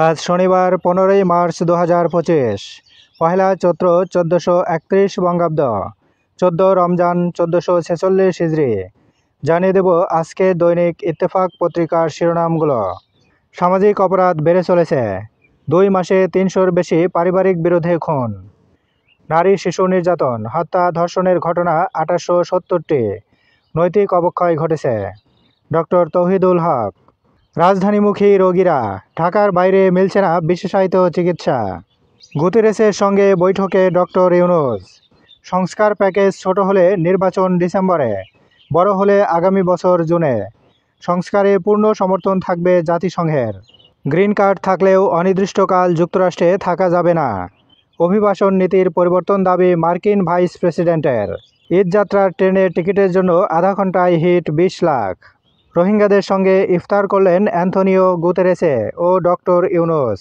আজ শনিবার 15ই মার্চ 2025, পহেলা চৈত্র 1431 বঙ্গাব্দ, 14 রমজান 1446 হিজরি। জানিয়ে দেব আজকে দৈনিক ইত্তেফাক পত্রিকার শিরোনামগুলো। সামাজিক অপরাধ বেড়ে চলেছে, 2 মাসে 300-র বেশি পারিবারিক বিরোধে খুন। নারী শিশু নির্যাতন, হত্যা, ধর্ষণের ঘটনা 2870টি। নৈতিক অবক্ষয় ঘটেছে। ডক্টর তৌহিদুল হক। রাজধানীমুখী রোগীরা, ঢাকার বাইরে মিলছে না বিশেষায়িত চিকিৎসা। গুতেরেসের সঙ্গে বৈঠকে ডক্টর ইউনূস। সংস্কার প্যাকেজ ছোট হলে নির্বাচন ডিসেম্বরে, বড় হলে আগামী বছর জুনে। সংস্কারে পূর্ণ সমর্থন থাকবে জাতিসংঘের। গ্রিন কার্ড থাকলেও অনির্দিষ্টকাল যুক্তরাষ্ট্রে থাকা যাবে না। অভিবাসন নীতির পরিবর্তন দাবি মার্কিন ভাইস প্রেসিডেন্টের। ঈদযাত্রার ট্রেনের টিকিটের জন্য আধা ঘন্টায় হিট 20 লাখ। রোহিঙ্গাদের সঙ্গে ইফতার করলেন অ্যান্থনিও গুতেরেসে ও ডক্টর ইউনূস।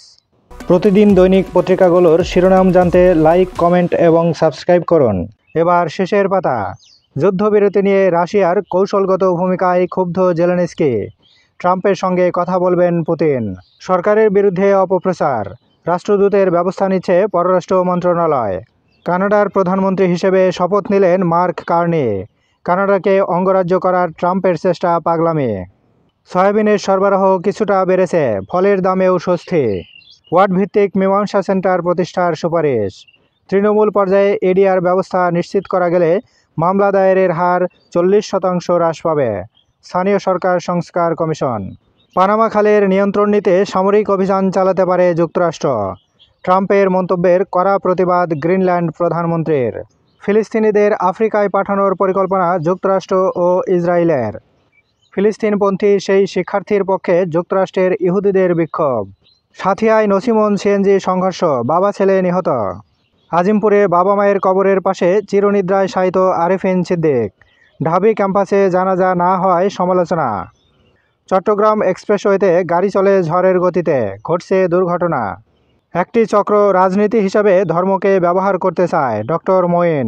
প্রতিদিন দৈনিক পত্রিকাগুলোর শিরোনাম জানতে লাইক, কমেন্ট এবং সাবস্ক্রাইব করুন। এবার শেষের পাতা। যুদ্ধবিরতি নিয়ে রাশিয়ার কৌশলগত ভূমিকায় ক্ষুব্ধ জেলেনস্কি। ট্রাম্পের সঙ্গে কথা বলবেন পুতিন। সরকারের বিরুদ্ধে অপপ্রচার, রাষ্ট্রদূতের ব্যবস্থা নিচ্ছে পররাষ্ট্র মন্ত্রণালয়। কানাডার প্রধানমন্ত্রী হিসেবে শপথ নিলেন মার্ক কার্নি। কানাডাকে অঙ্গরাজ্য করার ট্রাম্পের চেষ্টা পাগলামি। সয়াবিনের সরবরাহ কিছুটা বেড়েছে, ফলের দামেও স্বস্তি। ওয়ার্ডভিত্তিক মীমাংসা সেন্টার প্রতিষ্ঠার সুপারিশ। তৃণমূল পর্যায়ে এডিআর ব্যবস্থা নিশ্চিত করা গেলে মামলা দায়েরের হার 40% হ্রাস পাবে। স্থানীয় সরকার সংস্কার কমিশন। পানামা খালের নিয়ন্ত্রণ নিতে সামরিক অভিযান চালাতে পারে যুক্তরাষ্ট্র। ট্রাম্পের মন্তব্যের কড়া প্রতিবাদ গ্রিনল্যান্ড প্রধানমন্ত্রীর। ফিলিস্তিনিদের আফ্রিকায় পাঠানোর পরিকল্পনা যুক্তরাষ্ট্র ও ইসরায়েলের। ফিলিস্তিনপন্থী সেই শিক্ষার্থীর পক্ষে যুক্তরাষ্ট্রের ইহুদিদের বিক্ষোভ। সাথিয়ায় নছিমন সিএনজি সংঘর্ষ, বাবা ছেলে নিহত। আজিমপুরে বাবা মায়ের কবরের পাশে চিরনিদ্রায় শায়িত আরেফিন সিদ্দিক। ঢাবি ক্যাম্পাসে জানাজা না হওয়ায় সমালোচনা। চট্টগ্রাম এক্সপ্রেসওয়েতে গাড়ি চলে ঝড়ের গতিতে, ঘটছে দুর্ঘটনা। একটি চক্র রাজনীতি হিসাবে ধর্মকে ব্যবহার করতে চায়, ডক্টর মঈন।